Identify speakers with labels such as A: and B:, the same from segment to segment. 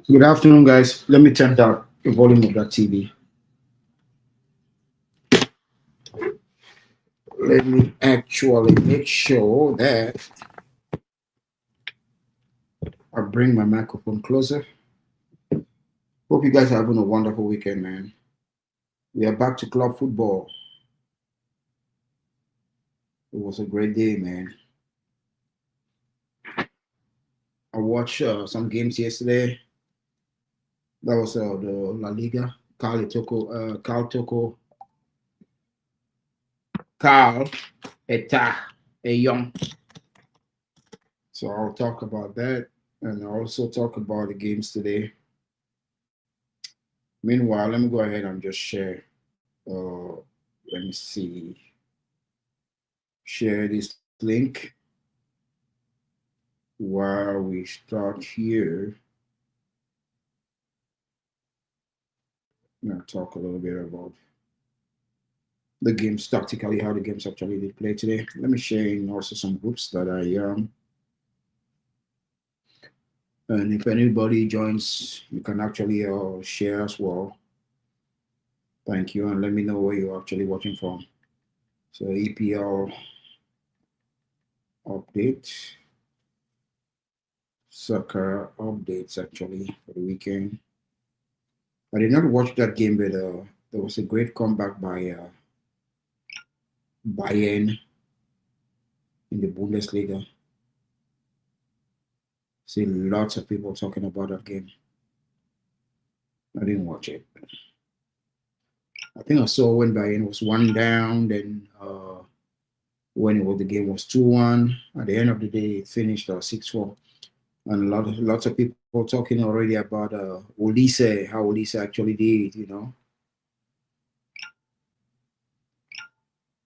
A: Good afternoon, guys. Let me turn down the volume of that TV. Let me actually make sure that I bring my microphone closer. Hope you guys are having a wonderful weekend, man. We are back to club football. It was a great day, man. I watched some games yesterday. That was the La Liga. Carl Eta Young. So I'll talk about that and I'll also talk about the games today. Meanwhile, let me go ahead and just share. Let me see. Share this link while we start here. I'm going to talk a little bit about the games tactically, how the games actually did play today. Let me share in also some groups that I and if anybody joins, you can actually share as well. Thank you, and let me know where you're actually watching from. So EPL update, soccer updates actually for the weekend. I did not watch that game, but there was a great comeback by Bayern in the Bundesliga. See lots of people talking about that game. I didn't watch it. I think I saw when Bayern was one down, then when the game was 2-1. At the end of the day, it finished 6-4. And lots of people talking already about Olise, how Olise actually did, you know.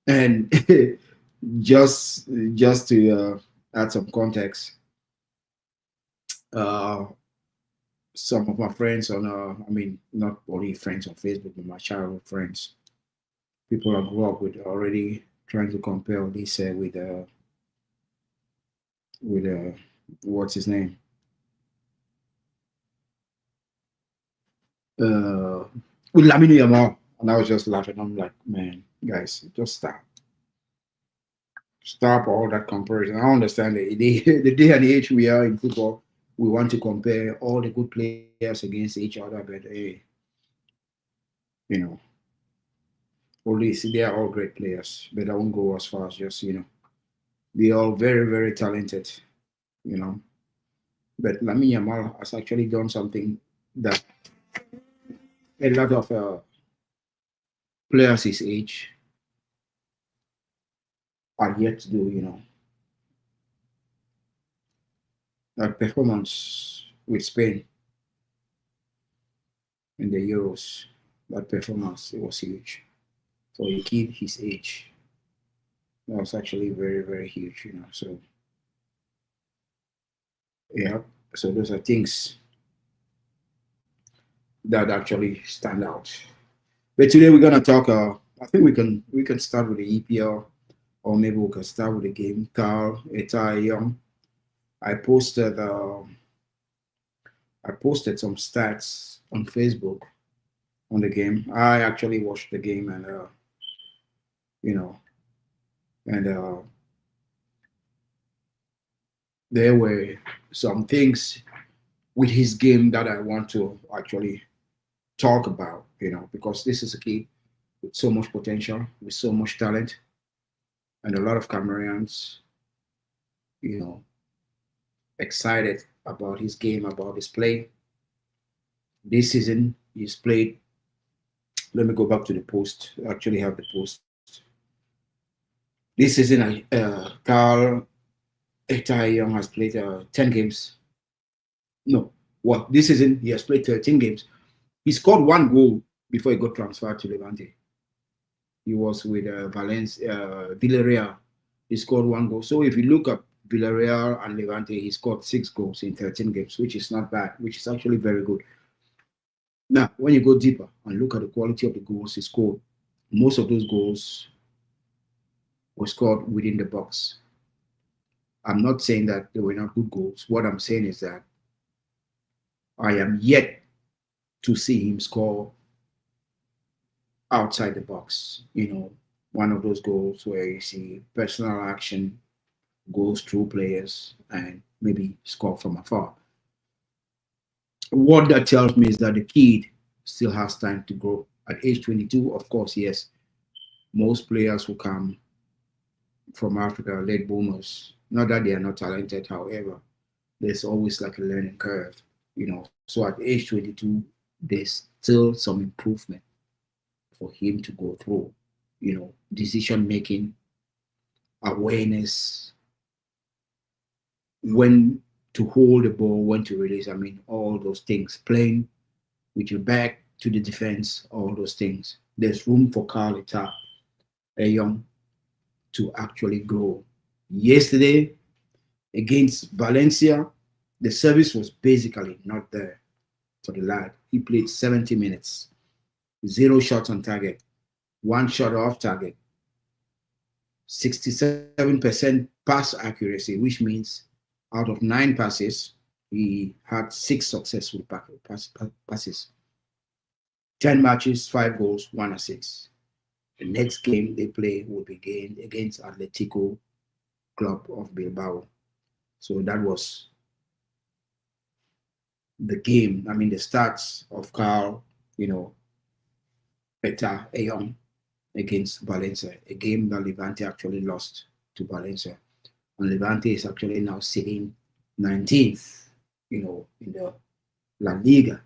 A: And just to add some context, some of my friends on I mean not only friends on Facebook but my childhood friends, people I grew up with already trying to compare Olise with what's his name, with Lamine Yamal, and I was just laughing. I'm like, man, guys, just stop all that comparison. I understand the day and age we are in football, we want to compare all the good players against each other, but hey, you know, only they are all great players, but I won't go as far as just they're all very very talented, you know. But Lamine Yamal has actually done something that a lot of players his age are yet to do, you know. That performance with Spain in the Euros, that performance, it was huge. For a kid his age, that was actually very, very huge, you know. So, yeah, so those are things that actually stand out. But today we're gonna talk. I think we can start with the EPL, or maybe we can start with the game. Carl Eta Young. I posted I posted some stats on Facebook on the game. I actually watched the game, and you know, and there were some things with his game that I want to actually talk about, you know, because this is a kid with so much potential, with so much talent, and a lot of Cameroonians, you know, excited about his game, about his play. This season, he's played. Let me go back to the post. I actually have the post. This season, Carl Etai Young has played 10 games. No, what this season he has played 13 games. He scored one goal before he got transferred to Levante. He was with Villarreal. He scored one goal. So if you look at Villarreal and Levante, he scored 6 goals in 13 games, which is not bad, which is actually very good. Now, when you go deeper and look at the quality of the goals he scored, most of those goals were scored within the box. I'm not saying that they were not good goals. What I'm saying is that I am yet to see him score outside the box. One of those goals where you see personal action goes through players and maybe score from afar. What that tells me is that the kid still has time to grow. At age 22, of course, yes, most players who come from Africa, late boomers, not that they are not talented, however, there's always like a learning curve. So at age 22, there's still some improvement for him to go through, decision making, awareness, when to hold the ball, when to release. I mean, all those things, playing with your back to the defense, all those things. There's room for Carl Ita, a young, to actually grow. Yesterday against Valencia, the service was basically not there for the lad. He played 70 minutes, 0 shots on target, 1 shot off target, 67% pass accuracy, which means out of 9 passes, he had 6 successful passes. 10 matches, 5 goals, 1 assist. The next game they play will be against Atletico Club of Bilbao. So that was the game. I mean, the stats of Carl, Peter Ayon against Valencia, a game that Levante actually lost to Valencia. And Levante is actually now sitting 19th, in the La Liga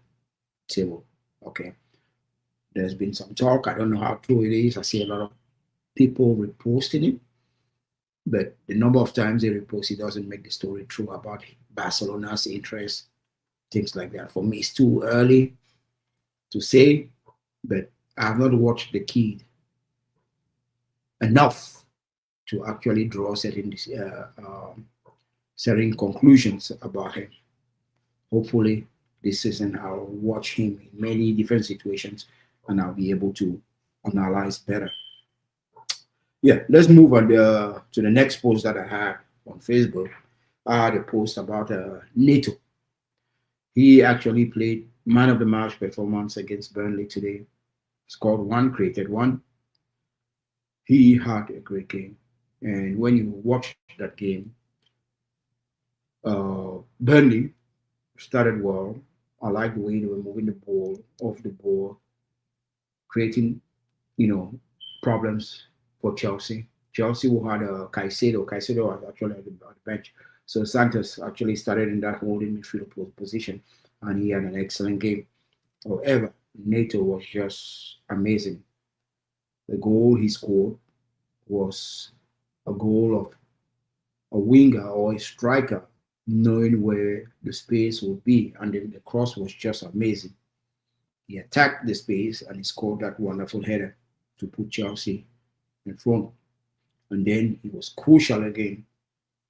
A: table. Okay. There's been some talk. I don't know how true it is. I see a lot of people reposting it. But the number of times they repost it doesn't make the story true about Barcelona's interest, things like that. For me, it's too early to say, but I have not watched the kid enough to actually draw certain conclusions about him. Hopefully, this season I'll watch him in many different situations and I'll be able to analyze better. Yeah, let's move on to the next post that I had on Facebook. I had a post about Neto. He actually played man of the match performance against Burnley today. Scored one, created one. He had a great game. And when you watch that game, Burnley started well. I like the way they were moving the ball off the ball, creating, problems for Chelsea. Chelsea who had Caicedo. Caicedo was actually at the bench. So Santos actually started in that holding midfield position, and he had an excellent game. However, Neto was just amazing. The goal he scored was a goal of a winger or a striker knowing where the space would be, and the cross was just amazing. He attacked the space and he scored that wonderful header to put Chelsea in front. And then he was crucial again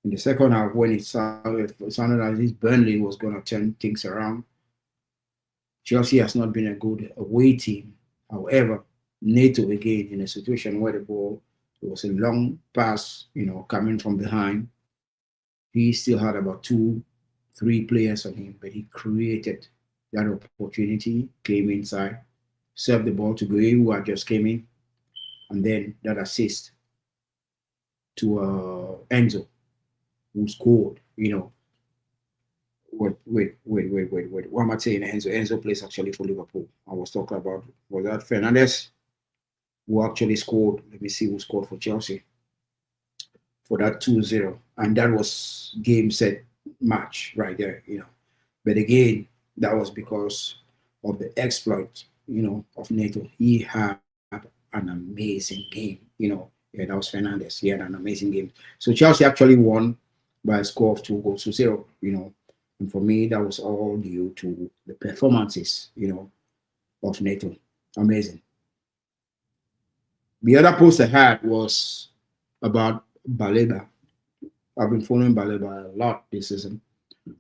A: in the second half when it sounded as if Burnley was going to turn things around. Chelsea has not been a good away team. However, Neto again in a situation where the ball, it was a long pass, coming from behind. He still had about 2, 3 players on him, but he created that opportunity, came inside, served the ball to Gui, who had just came in, and then that assist to Enzo, who scored. Wait. What am I saying? Enzo plays actually for Liverpool. I was talking about, was that Fernandez who actually scored? Let me see who scored for Chelsea for that 2-0. And that was game set match right there, But again, that was because of the exploit, of Neto. He had an amazing game, Yeah, that was Fernandez. He had an amazing game. So Chelsea actually won by a score of 2 goals to 0. And for me, that was all due to the performances, of NATO. Amazing. The other post I had was about Baleba. I've been following Baleba a lot this season.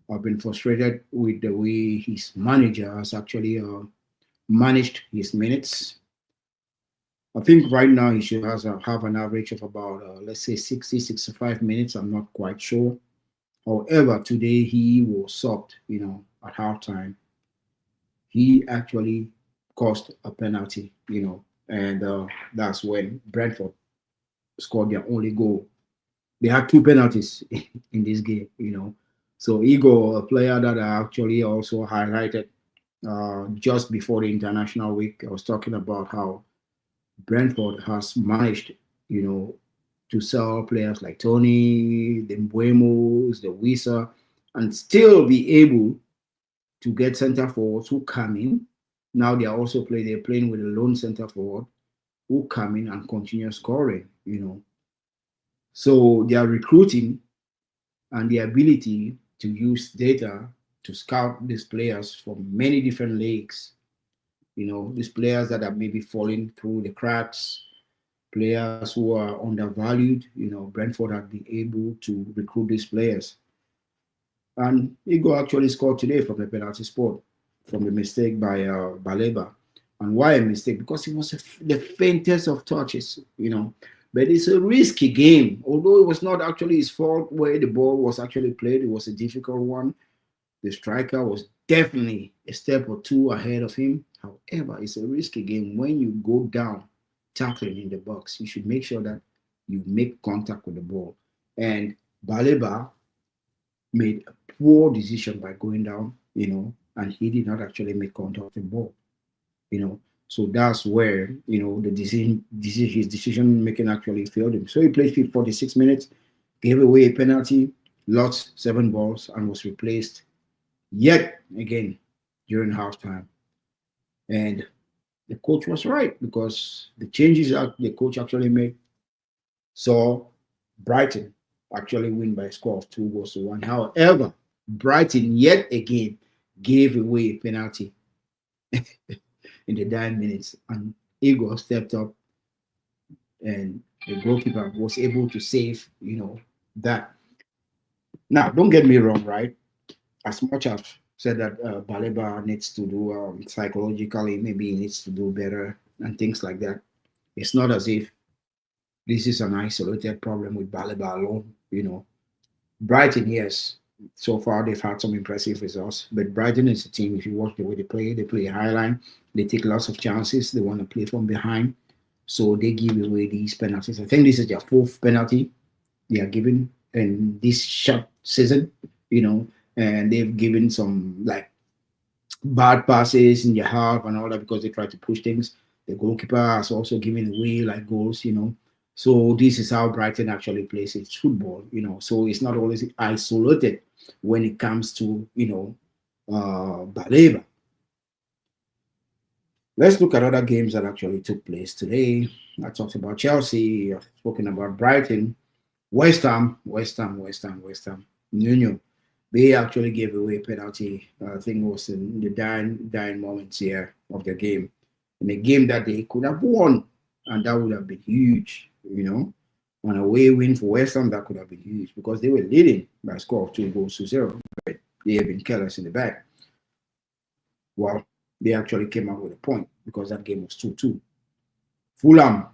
A: I've been frustrated with the way his manager has actually managed his minutes. I think right now he should have an average of about, let's say, 60, 65 minutes. I'm not quite sure. However, today he was subbed, at halftime. He actually caused a penalty, and that's when Brentford scored their only goal. They had two penalties in this game, So Igor, a player that I actually also highlighted just before the international week, I was talking about how Brentford has managed, you know, to sell players like Tony, the Mbuemos, the Wisa, and still be able to get centre forwards who come in. Now they're playing with a lone centre forward who come in and continue scoring. So they are recruiting and the ability to use data to scout these players from many different leagues. These players that are maybe falling through the cracks, players who are undervalued. Brentford have been able to recruit these players. And Igor actually scored today from the penalty spot from the mistake by Baleba. And why a mistake? Because it was the faintest of touches. But it's a risky game. Although it was not actually his fault where the ball was actually played, it was a difficult one. The striker was definitely a step or two ahead of him. However, it's a risky game. When you go down tackling in the box, you should make sure that you make contact with the ball. And Baleba made a poor decision by going down, and he did not actually make contact with the ball. So that's where, his decision making actually failed him. So he played 46 minutes, gave away a penalty, lost 7 balls, and was replaced yet again during halftime. And the coach was right because the changes that the coach actually made saw Brighton actually win by a score of 2 goals to 1. However, Brighton yet again gave away a penalty in the 9 minutes, and Igor stepped up, and the goalkeeper was able to save, that. Now, don't get me wrong, right? As much as said that Baleba needs to do psychologically, maybe he needs to do better and things like that. It's not as if this is an isolated problem with Baleba alone. Brighton, yes, so far they've had some impressive results, but Brighton is a team. If you watch the way they play a high line, they take lots of chances, they want to play from behind, so they give away these penalties. I think this is their 4th penalty they are given in this short season, and they've given some like bad passes in the half and all that because they try to push things. The goalkeeper has also given away like goals. So this is how Brighton actually plays its football. So it's not always isolated when it comes to Baleba. Let's look at other games that actually took place today. I talked about Chelsea. I've spoken about Brighton. West Ham. Nuno. They actually gave away a penalty. I think it was in the dying moments here of the game. In a game that they could have won, and that would have been huge. On a away win for West Ham, that could have been huge because they were leading by a score of 2 goals to 0. But they have been careless in the back. Well, they actually came out with a point because that game was 2-2. Fulham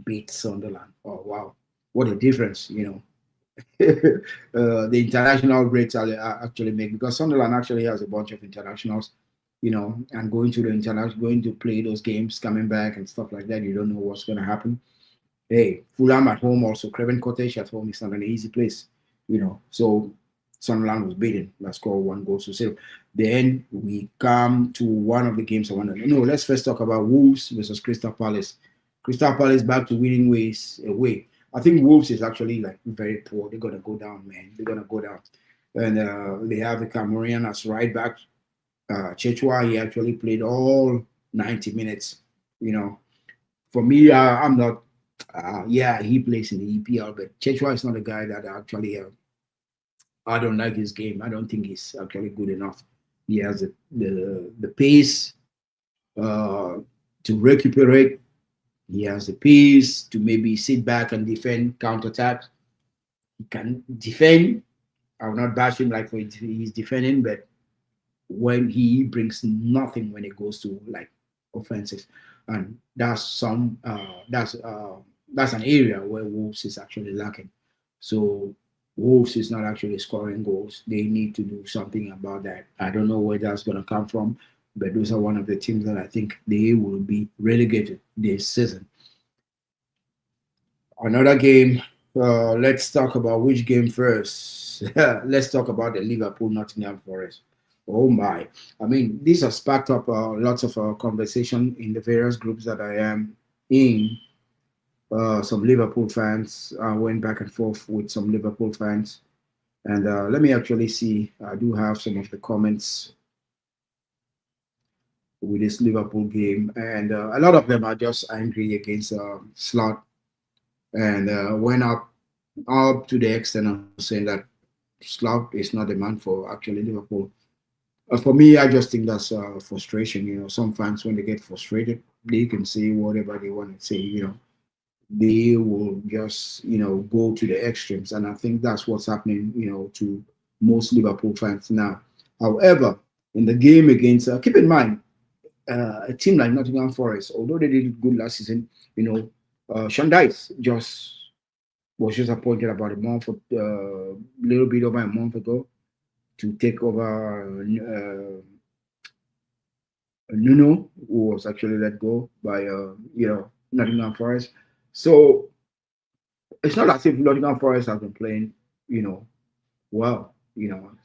A: beat Sunderland. Oh, wow. What a difference. The international breaks actually make, because Sunderland actually has a bunch of internationals, and going to the international, going to play those games, coming back and stuff like that. You don't know what's going to happen. Hey, Fulham at home also, Craven Cottage at home is not an easy place. So Sunderland was beaten. Let's score 1 goal to 0. Then we come to one of the games I want to know. Let's first talk about Wolves versus Crystal Palace. Crystal Palace back to winning ways away. I think Wolves is actually like very poor. They're gonna go down, man. They're gonna go down. And they have a Cameroonian as right back. Chechua, he actually played all 90 minutes. For me, I'm not. Yeah, he plays in the EPL, but Chechua is not a guy that actually I don't like his game. I don't think he's actually good enough. He has the pace uh, to recuperate. He has the pace to maybe sit back and defend counterattacks. He can defend. I will not bash him like for he's defending, but when he brings nothing when it goes to like offensive, and that's an area where Wolves is actually lacking. So Wolves is not actually scoring goals. They need to do something about that. I don't know where that's going to come from, but those are one of the teams that I think they will be relegated this season. Another game. Let's talk about which game first. Let's talk about the Liverpool Nottingham Forest. Oh my! I mean, these have sparked up lots of conversation in the various groups that I am in. Some Liverpool fans went back and forth with some Liverpool fans, and let me actually see. I do have some of the comments with this Liverpool game, and a lot of them are just angry against Slot and went up to the extent of saying that Slav is not the man for actually Liverpool. For me, I just think that's frustration. Some fans when they get frustrated, they can say whatever they want to say. They will just go to the extremes, and I think that's what's happening. To most Liverpool fans now. However, in the game against, keep in mind, a team like Nottingham Forest, although they did good last season, Sean Dice was just appointed about a month, little bit over a month ago, to take over Nuno, who was actually let go by Nottingham Forest. So it's not as if Nottingham Forest has been playing, well.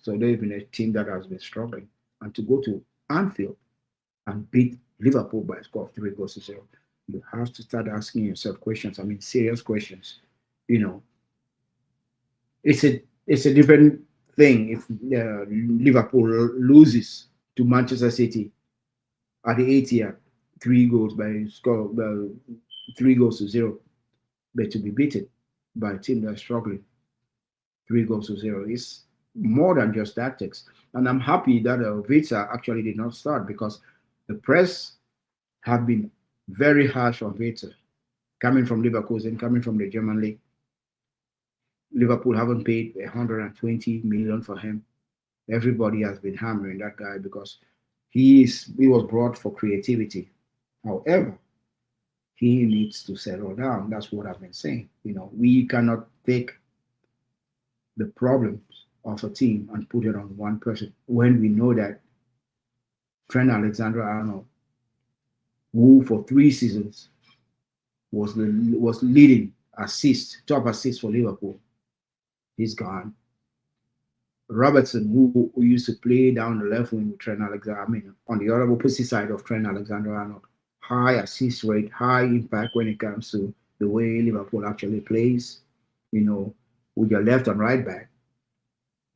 A: So they've been a team that has been struggling, and to go to Anfield and beat Liverpool by a score of 3 goals to 0, you have to start asking yourself questions. I mean, serious questions. You know, it's a different thing if Liverpool loses to Manchester City at the 80th, 3 goals by score 3 goals to 0, but to be beaten by a team that's struggling 3 goals to 0 is more than just tactics. And I'm happy that Vita actually did not start, because the press have been very harsh on Vita, coming from Leverkusen, coming from the German league. Liverpool haven't paid 120 million for him. Everybody has been hammering that guy because he was brought for creativity. However, he needs to settle down. That's what I've been saying. We cannot take the problems of a team and put it on one person when we know that Trent Alexander-Arnold, who for 3 seasons was leading top assist for Liverpool, he's gone. Robertson, who used to play down the left wing with Trent Alexander, on the other opposite side of Trent Alexander-Arnold, high assist rate, high impact when it comes to the way Liverpool actually plays, with your left and right back.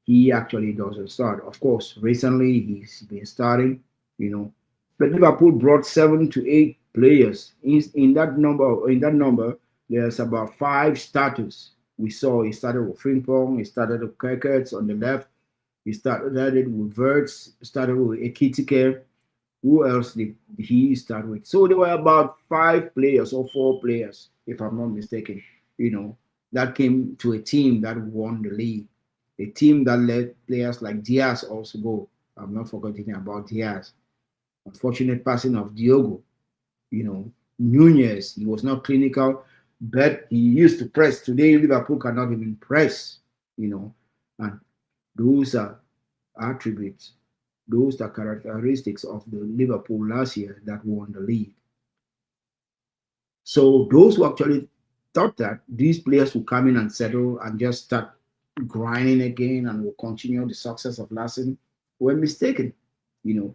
A: He actually doesn't start. Of course, recently he's been starting, but Liverpool brought 7 to 8 players. In that number, there's about 5 starters. We saw he started with Frimpong, he started with Kirkert on the left, he started with Verts, started with Ekitike. Who else did he start with? So there were about 5 players or 4 players, if I'm not mistaken, that came to a team that won the league. A team that let players like Diaz also go. I'm not forgetting about Diaz. Unfortunate passing of Diogo. Nunez, he was not clinical, but he used to press. Today, Liverpool cannot even press, and those are attributes, those are characteristics of the Liverpool last year that won the league. So those who actually thought that these players will come in and settle and just start grinding again and will continue the success of last season were mistaken. You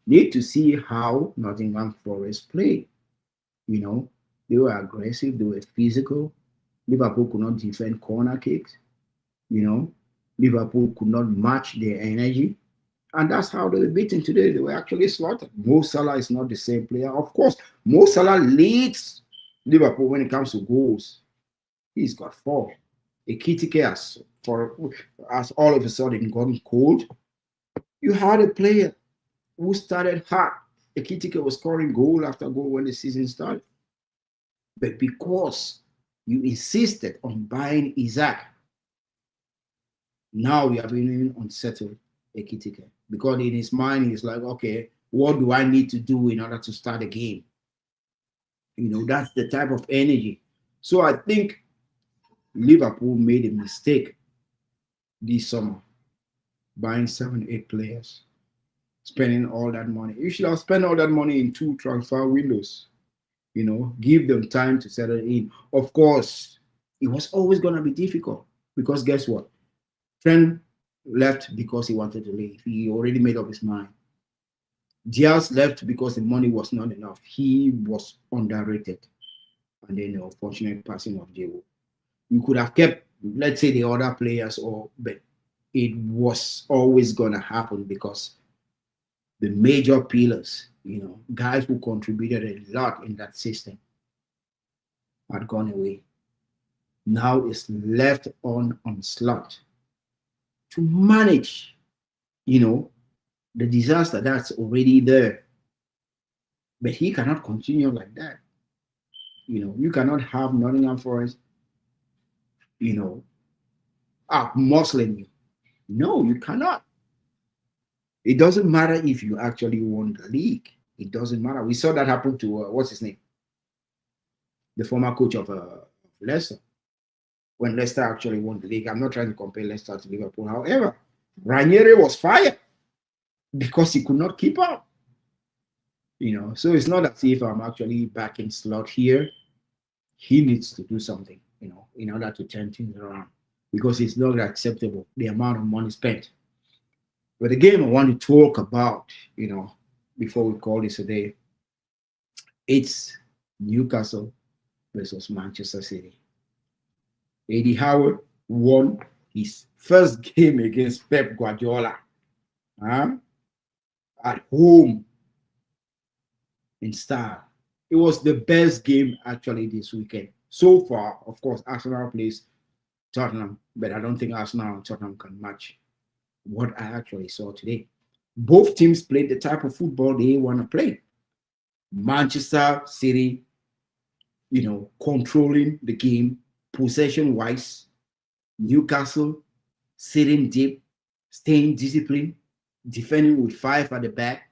A: need to see how Nottingham Forest played. They were aggressive, they were physical. Liverpool could not defend corner kicks. Liverpool could not match their energy. And that's how they were beaten today. They were actually slaughtered. Mo Salah is not the same player. Of course, Mo Salah leads Liverpool when it comes to goals. He's got 4. Ekitike has all of a sudden gone cold. You had a player who started hot. Ekitike was scoring goal after goal when the season started. But because you insisted on buying Isaac, now you have been unsettled Ekitike. Because in his mind, he's like, okay, what do I need to do in order to start a game? That's the type of energy. So I think Liverpool made a mistake this summer buying 7, 8 players, spending all that money. You should have spent all that money in 2 transfer windows. Give them time to settle in. Of course, it was always going to be difficult because guess what? Trent left because he wanted to leave. He already made up his mind. Diaz left because the money was not enough. He was underrated. And then the unfortunate passing of J.O. You could have kept, let's say, the other players, but it was always going to happen because the major pillars, guys who contributed a lot in that system had gone away. Now it's left on Slot to manage, the disaster that's already there. But he cannot continue like that. You cannot have Nottingham Forest, muscling you. No, you cannot. It doesn't matter if you actually won the league. It doesn't matter. We saw that happen to, what's his name? The former coach of Leicester. When Leicester actually won the league. I'm not trying to compare Leicester to Liverpool. However, Ranieri was fired because he could not keep up. So it's not as if I'm actually backing Slot here. He needs to do something, in order to turn things around because it's not acceptable, the amount of money spent. But the game I want to talk about, before we call this a day, it's Newcastle versus Manchester City. Eddie Howe won his first game against Pep Guardiola at home in style. It was the best game actually this weekend. So far, of course, Arsenal plays Tottenham, but I don't think Arsenal and Tottenham can match what I actually saw today. Both teams played the type of football they want to play. Manchester City, controlling the game possession-wise. Newcastle sitting deep, staying disciplined, defending with 5 at the back,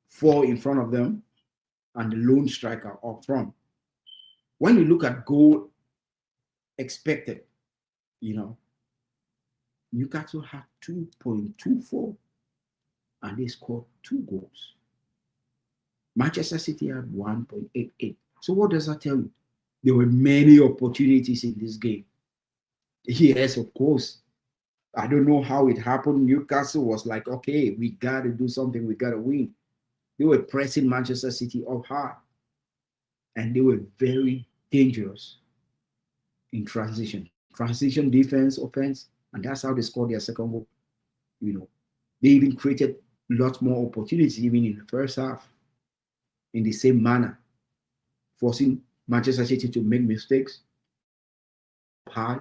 A: 4 in front of them, and the lone striker up front. When you look at goal expected, Newcastle had 2.24 and they scored 2 goals. Manchester City had 1.88. So what does that tell you? There were many opportunities in this game. Yes, of course. I don't know how it happened. Newcastle was like, okay, we got to do something. We got to win. They were pressing Manchester City up hard. And they were very dangerous in transition. Transition, defense, offense. And that's how they scored their second goal. They even created lots more opportunities even in the first half in the same manner, forcing Manchester City to make mistakes hard.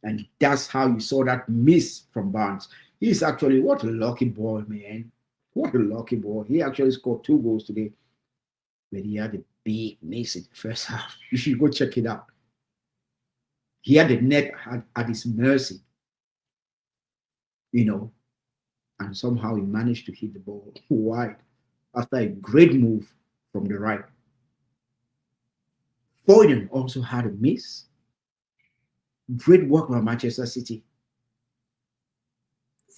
A: And that's how you saw that miss from Barnes. He's actually, what a lucky boy, man. What a lucky boy. He actually scored 2 goals today. But he had a big miss in the first half. You should go check it out. He had the net at his mercy. And somehow he managed to hit the ball wide after a great move from the right. Foden also had a miss. Great work by Manchester City.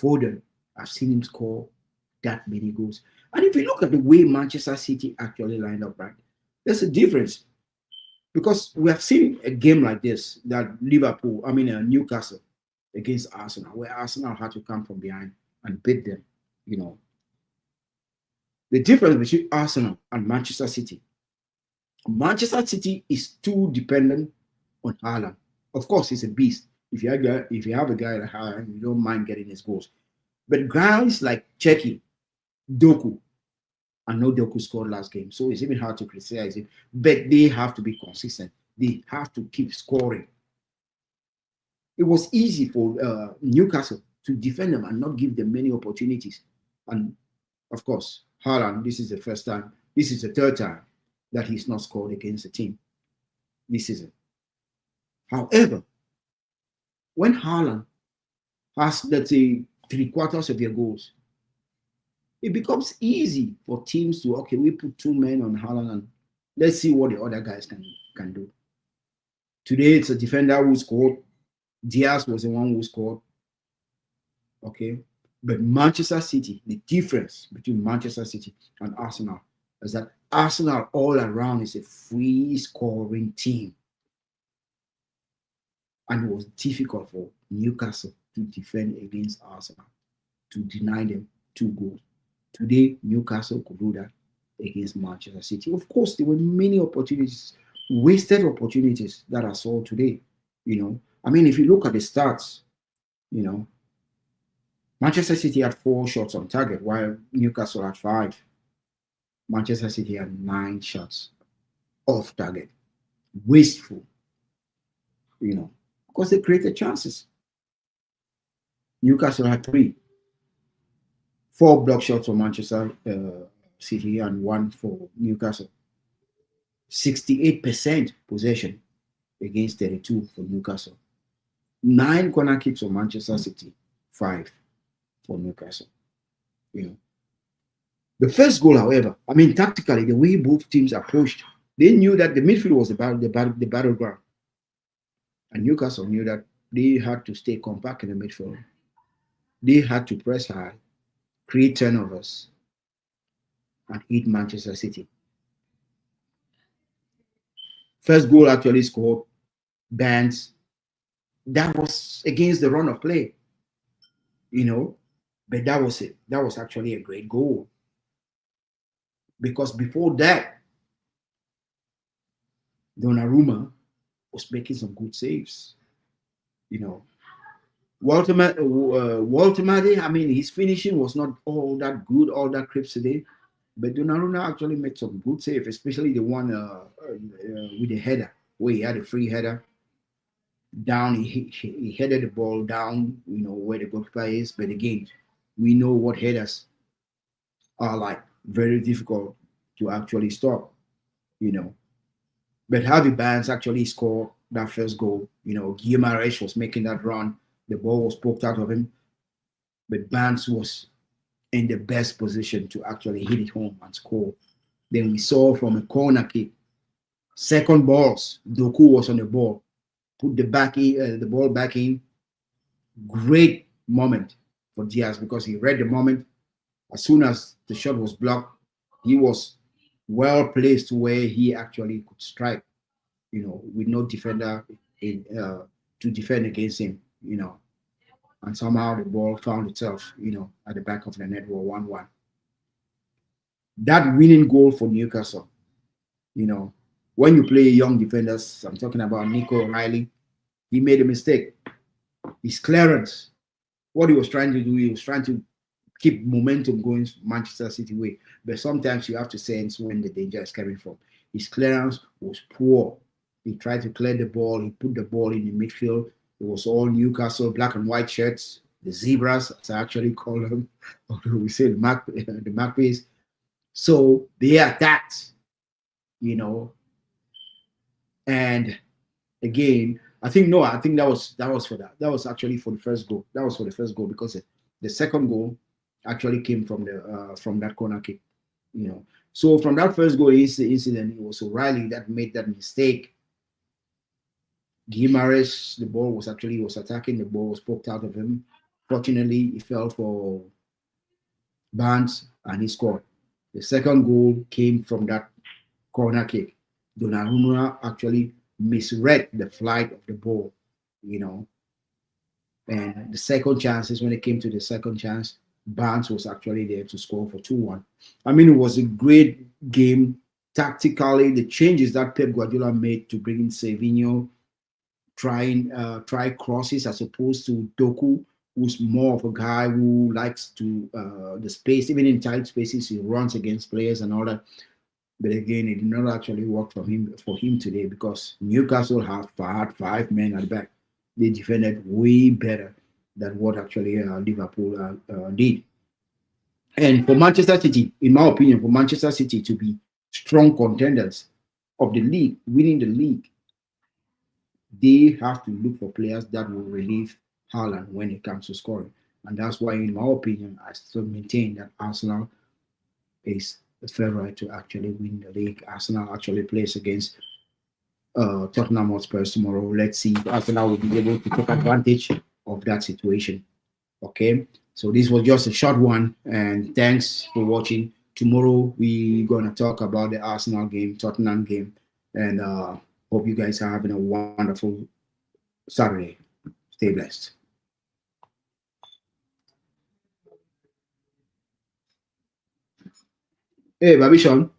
A: Foden, I've seen him score that many goals. And if you look at the way Manchester City actually lined up, right, there's a difference. Because we have seen a game like this, that Newcastle against Arsenal, where Arsenal had to come from behind and beat them. The difference between Arsenal and Manchester City. Manchester City is too dependent on Haaland. Of course, he's a beast. If you have a guy like Haaland, you don't mind getting his goals. But guys like Cheki, Doku, I know Doku scored last game, so it's even hard to criticize him. But they have to be consistent. They have to keep scoring. it was easy for Newcastle to defend them and not give them many opportunities. And of course, Haaland, this is the first time, this is the third time that he's not scored against the team this season. However, when Haaland has, let's say, 3/4 of their goals, it becomes easy for teams to, okay, we put 2 men on Haaland and let's see what the other guys can do. Today, it's a defender who scored. Diaz was the one who scored. Okay. But Manchester City, the difference between Manchester City and Arsenal is that Arsenal all around is a free scoring team. And it was difficult for Newcastle to defend against Arsenal, to deny them 2 goals. Today, Newcastle could do that against Manchester City. Of course, there were many opportunities, wasted opportunities that I saw today. I mean, if you look at the stats, Manchester City had 4 shots on target, while Newcastle had 5. Manchester City had 9 shots off target. Wasteful, because they created chances. Newcastle had 3. 4 block shots for Manchester City and 1 for Newcastle. 68% possession against 32 for Newcastle. 9 corner kicks for Manchester City, 5 for Newcastle. The first goal, however, I mean, tactically, the way both teams approached, they knew that the midfield was the battleground. And Newcastle knew that they had to stay compact in the midfield. They had to press high, create turnovers, and hit Manchester City. First goal actually scored, Barnes. That was against the run of play, but that was it. That was actually a great goal. Because before that, Donnarumma was making some good saves. Walter Matty, I mean, his finishing was not all that good, all that crisp today. But Donnarumma actually made some good saves, especially the one with the header, where he had a free header. Down, he headed the ball down, where the goalkeeper is. But again, we know what headers are like. Very difficult to actually stop, But Harvey Barnes actually scored that first goal. Guimaraes was making that run. The ball was poked out of him. But Barnes was in the best position to actually hit it home and score. Then we saw from a corner kick, second balls, Doku was on the ball, put the ball back in. Great moment for Diaz because he read the moment. As soon as the shot was blocked, he was well placed to where he actually could strike, with no defender to defend against him, and somehow the ball found itself, at the back of the net for 1-1. That winning goal for Newcastle, when you play young defenders, I'm talking about Nico O'Reilly, he made a mistake. His clearance, what he was trying to do, he was trying to keep momentum going Manchester City way. But sometimes you have to sense when the danger is coming from. His clearance was poor. He tried to clear the ball. He put the ball in the midfield. It was all Newcastle black and white shirts, the zebras, as I actually call them, although we say the Magpies. So they attacked, and again, I think that was for that. That was actually for the first goal. That was for the first goal because the second goal actually came from that corner kick. So from that first goal incident, it was O'Reilly that made that mistake. Guimaraes, the ball was attacking. The ball was poked out of him. Fortunately, he fell for Barnes and he scored. The second goal came from that corner kick. Donnarumma actually misread the flight of the ball, And the second chances, when it came to the second chance, Barnes was actually there to score for 2-1. I mean, it was a great game tactically. The changes that Pep Guardiola made to bring in Savinho, try crosses as opposed to Doku, who's more of a guy who likes to the space, even in tight spaces, he runs against players and all that. But again, it did not actually work for him today because Newcastle had 5 men at the back. they defended way better than what actually Liverpool did. And for Manchester City, in my opinion, for Manchester City to be strong contenders of the league, winning the league, they have to look for players that will relieve Haaland when it comes to scoring. And that's why, in my opinion, I still maintain that Arsenal is the favorite to actually win the league. Arsenal actually plays against Tottenham Hotspur tomorrow. Let's see if Arsenal will be able to take advantage of that situation. Okay, so this was just a short one, and thanks for watching. Tomorrow we're gonna talk about the Arsenal game, Tottenham game, and hope you guys are having a wonderful Saturday. Stay blessed. Hey, Baby Sean.